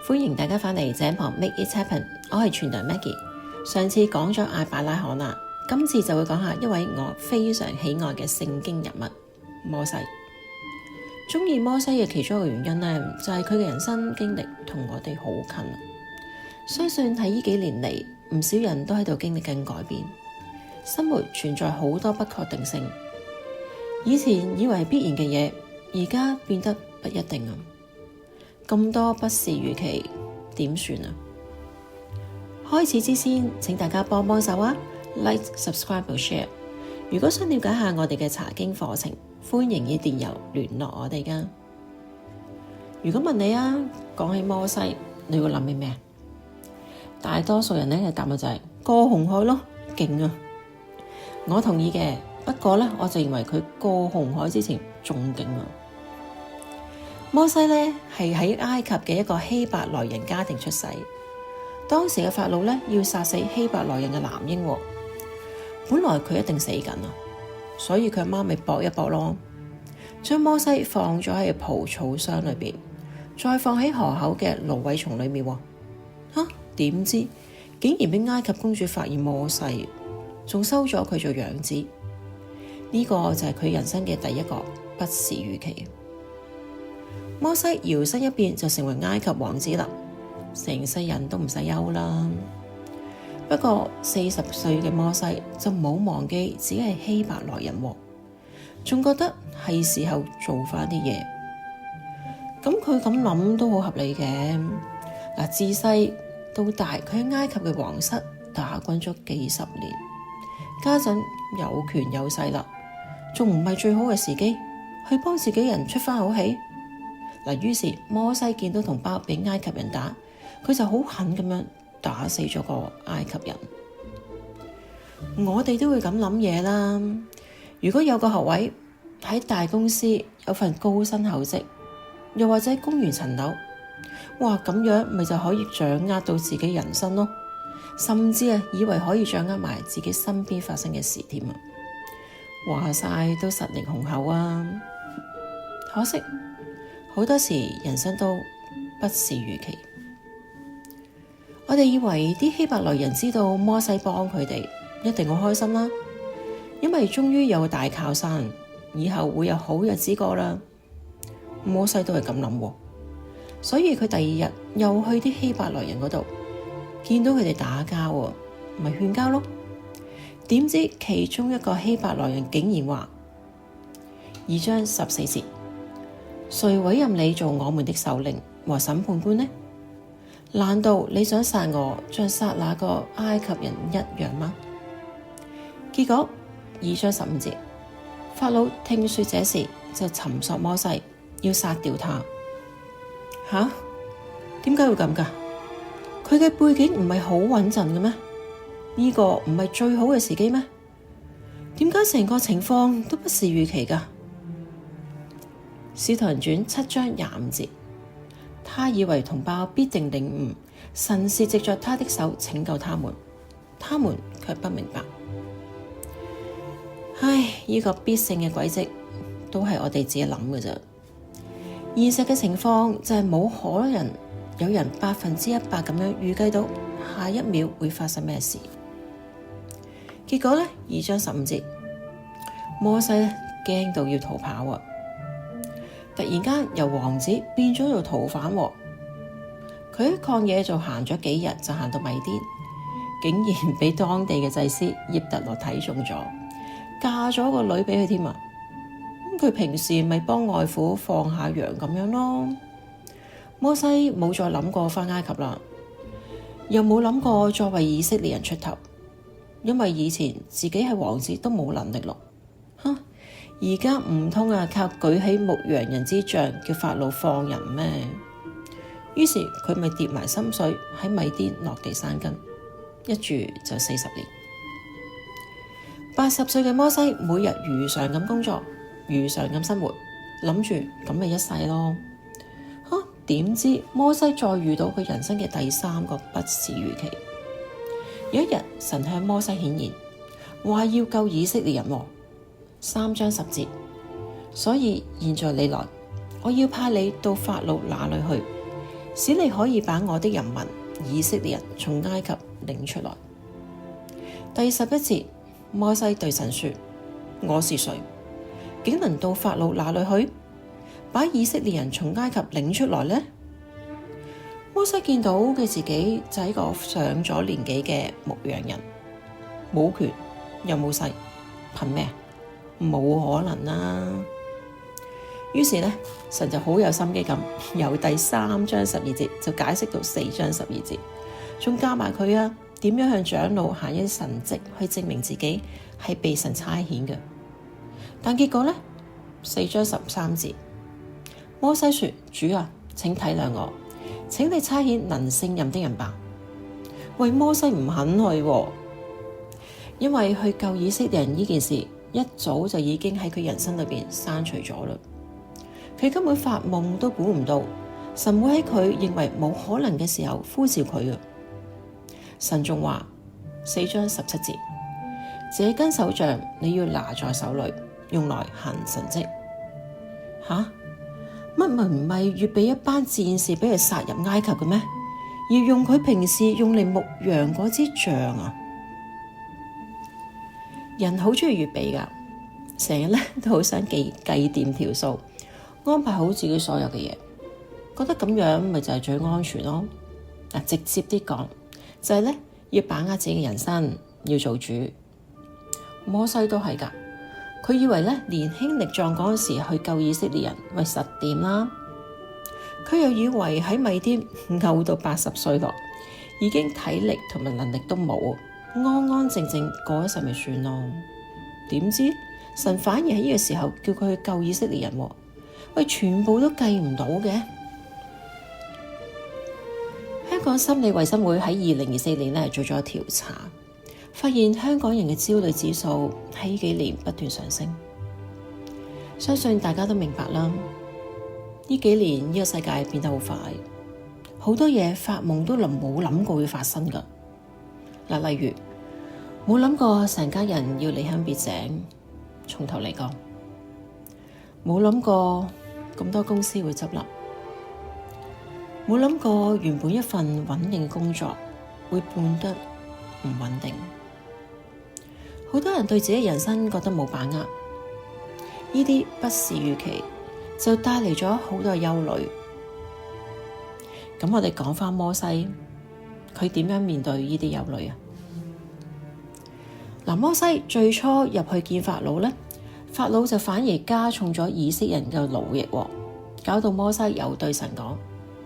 歡迎大家返嚟井旁 Make It Happen， 我係傳道 Maggie。上次講咗亞伯拉罕啦，今次就會講下一位我非常喜愛嘅聖經人物摩西。鍾意摩西嘅其中一個原因呢，就係佢嘅人生經歷同我哋好近。相信喺呢幾年嚟，唔少人都喺度經歷緊改變，生活存在好多不確定性。以前以為必然嘅嘢，而家變得不一定啊！咁多不是預期，點算啊？開始之前，請大家幫幫手啊 ！Like、Subscribe 同 Share。如果想了解下我哋嘅查經課程，歡迎以電郵聯絡我哋噶。如果問你啊，講起摩西，你會諗起咩？大多數人呢嘅答案就係過紅海咯，勁啊！我同意嘅，不過呢，我就認為佢過紅海之前仲勁啊！摩西呢係喺埃及嘅一個希伯來人家庭出世，當時嘅法老呢要殺死希伯來人嘅男嬰，本來佢一定死緊啊，所以佢阿媽咪搏一搏咯，將摩西放咗喺蒲草箱裏邊，再放喺河口嘅蘆葦叢裏面。點知竟然俾埃及公主發現摩西，仲收咗佢做養子。呢個就係佢人生嘅第一個不是預期。摩西搖身一變就成為埃及王子啦，成世人都唔使憂啦。不過40歲嘅摩西就冇忘記自己係希伯來人，仲覺得係時候做返啲嘢。咁佢咁諗都好合理嘅。自細到大，佢喺埃及嘅皇室打滾咗幾十年，家陣有權有勢啦，仲唔係最好嘅時機去幫自己人出返口氣？於是摩西見到同胞俾埃及人打，佢就好狠咁樣打死咗個埃及人。我哋都會咁諗嘢啦。如果有個學位喺大公司，有份高薪厚職，又或者供完層樓，哇，咁樣咪就可以掌握到自己人生咯，甚至以為可以掌握埋自己身邊發生嘅事添啊！話晒都實力雄厚啊，可惜好多時人生都不是預期。我哋以為啲希伯來人知道摩西幫佢哋，一定好開心啦，因為終於有個大靠山，以後會有好日子過啦。摩西都係咁諗，所以佢第二日又去啲希伯來人嗰度，見到佢哋打交，咪勸交咯。點知其中一個希伯來人竟然話：2章14節，誰委任你做我們的首領和審判官呢？難道你想殺我，像殺那個埃及人一樣嗎？結果2章15節，法老聽說這事，就尋索摩西，要殺掉他。點解會咁㗎？佢嘅背景唔係好穩陣嘅咩？呢個唔係最好嘅時機咩？點解成個情況都不是預期㗎？使徒行傳7章25節，他以為同胞必定領悟，神是藉着他的手拯救他們，他們卻不明白。呢個必勝嘅軌跡都係我哋自己諗嘅啫。現實嘅情況就係冇可能有人100%咁樣預計到下一秒會發生咩事。結果呢，2章15節，摩西驚到要逃跑啊！突然間由王子變咗做逃犯，佢喺曠野就行咗幾日，就行到米甸，竟然俾當地嘅祭司葉特羅睇中咗，嫁咗個女俾佢添啊！佢平時咪幫外父放下羊咁樣咯。摩西冇再諗過返埃及啦，又冇諗過再為以色列人出頭，因為以前自己係王子都冇能力咯。而家唔通靠舉起牧羊人之杖叫法老放人咩？於是佢咪跌埋心水喺米甸落地生根，一住就40年。80歲嘅摩西每日如常咁工作，如常咁生活，諗住咁咪一世咯。點知摩西再遇到佢人生嘅第3個不是預期。有一日，神向摩西顯現，話要救以色列人，3章10節。所以現在你來，我要派你到法老那裡去，使你可以把我的人民以色列人從埃及領出來。第11節，摩西對神說：我是誰，竟能到法老那裡去，把以色列人從埃及領出來呢？摩西見到嘅自己就係一個上咗年紀嘅牧羊人，冇權又冇勢，憑咩？冇可能啦！於是呢，神就好有心機咁，由第3章12節就解釋到4章12節，仲教埋佢點樣向長老行一啲神蹟去證明自己係被神差遣嘅。但結果呢，4章13節，摩西說：主啊，請體諒我，請你差遣能勝任的人吧。喂，摩西唔肯去因為去救以色列人呢件事一早就已經喺佢人生裏邊刪除咗啦。佢根本發夢都估唔到神會喺佢認為冇可能嘅時候呼召佢啊！神仲話4章17節，這根手杖你要拿在手裏，用來行神蹟。乜咪唔係預備一班戰士俾佢殺入埃及嘅咩？要用佢平時用嚟牧羊嗰支杖啊！人好中意預備噶，成日都好想計掂條數，安排好自己所有嘅嘢，覺得咁樣咪就係最安全咯。直接啲講，就係要把握自己嘅人生，要做主。摩西都係噶，佢以為年輕力壯嗰陣時去救以色列人，喂實掂啦。佢又以為喺米甸漚到80歲咯，已經體力同埋能力都冇，安安靜靜過一世咪算咯。點知神反而喺呢個時候叫佢去救以色列人，喂全部都計唔到嘅。香港心理衛生會喺2024年做咗調查，發現香港人嘅焦慮指數喺呢幾年不斷上升。相信大家都明白啦，呢幾年呢個世界變得好快，好多嘢發夢都冇諗過會發生噶。例如冇諗過成家人要離鄉別井，從頭嚟過；冇諗過咁多公司會執笠；冇諗過原本一份穩定嘅工作會變得唔穩定。好多人對自己人生覺得冇把握，呢啲不是預期就帶嚟咗好多憂慮。咁我哋講返摩西，佢點樣面對呢啲憂慮啊？摩西最初入去見法老法老就反而加重咗以色列人嘅勞役，搞到摩西又對神講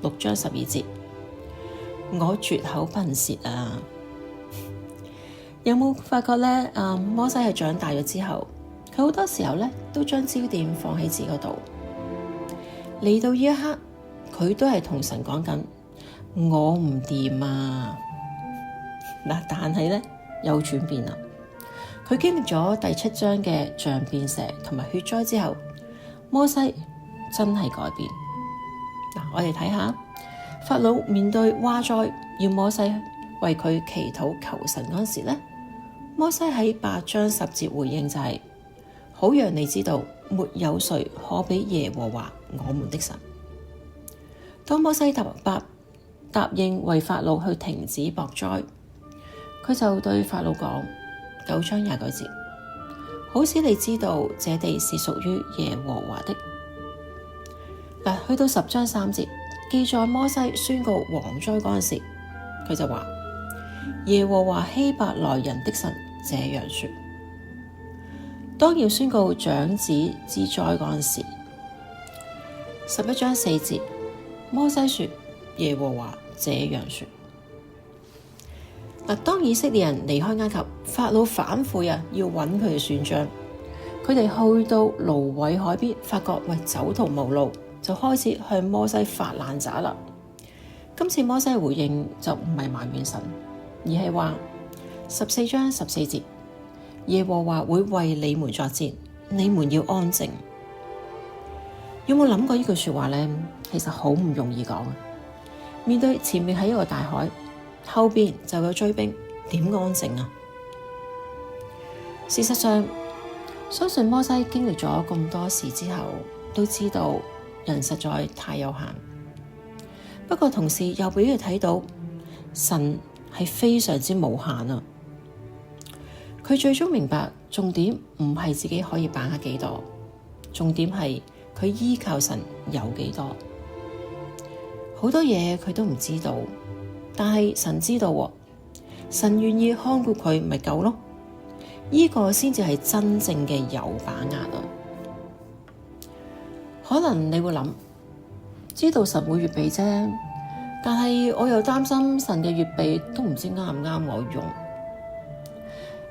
6章12節，我絕口不能舌啊！有冇發覺摩西係長大咗之後，佢好多時候都將焦點放喺自己嗰度，嚟到呢一刻，佢都係同神講緊我唔掂啊！但係有轉變啦。佢經歷咗第7章嘅杖變蛇同埋血災之後，摩西真係改變。我哋睇下法老面對蛙災，要摩西為佢祈禱求神嗰時摩西喺8章10節回應就係好讓你知道，沒有誰可比耶和華我們的神。當摩西答應為法老去停止雹災，佢就對法老講9章29節，好使你知道這地是屬於耶和華的。去到10章3節，記載摩西宣告蝗災嗰陣時，佢就話耶和華希伯來人的神這樣說。當要宣告長子之災嗰陣時，11章4節，摩西說耶和華這樣說。當以色列人離開埃及，法老反悔要揾佢哋算賬。佢哋去到蘆葦海邊，發覺走投無路，就開始向摩西發爛渣啦。今次摩西嘅回應就唔係埋怨神，而係話14章14節，耶和華會為你們作戰，你們要安靜。有冇諗過呢句說話呢？其實好唔容易講。面對前面係一個大海，後邊就有追兵，點安靜啊？事實上，相信摩西經歷咗咁多事之後，都知道人實在太有限。不過同時又俾佢睇到神係非常之無限啊！佢最終明白重點唔係自己可以把握幾多，重點係佢依靠神有幾多。好多嘢佢都唔知道，但係神知道喎，神願意看顧佢咪夠咯。呢個先至係真正嘅有把握啊！可能你會諗，知道神會預備啫，但係我又擔心神嘅預備都唔知啱唔啱我用。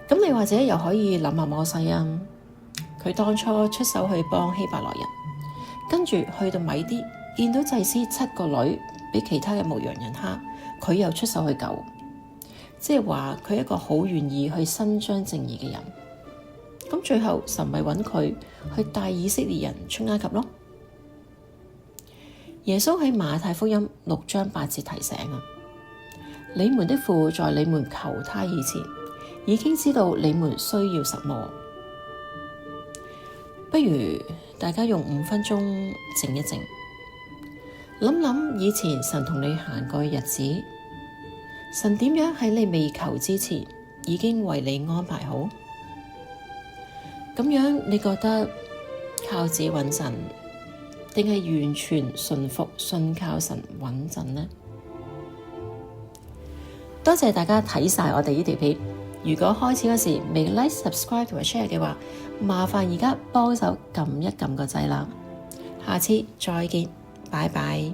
咁你或者又可以諗下摩西啊，佢當初出手去幫希伯來人，跟住去到米甸，見到祭司7個女俾其他嘅牧羊人蝦，佢又出手去救，即係話佢係一個好願意去伸張正義嘅人。咁最後神咪揾佢去帶以色列人出埃及咯。耶穌喺馬太福音6章8節提醒啊，你們的父在你們求他以前，已經知道你們需要什麼。不如大家用5分鐘靜一靜，諗諗以前神同你行過嘅日子，神點樣喺你未求之前已經為你安排好。咁樣你覺得靠自己穩陣，定係完全順服信靠神穩陣呢？多謝大家睇晒我哋呢條片。如果開始嗰時未 like、subscribe 同埋 share 嘅話，麻煩而家幫手撳一撳個掣啦。下次再見，拜拜。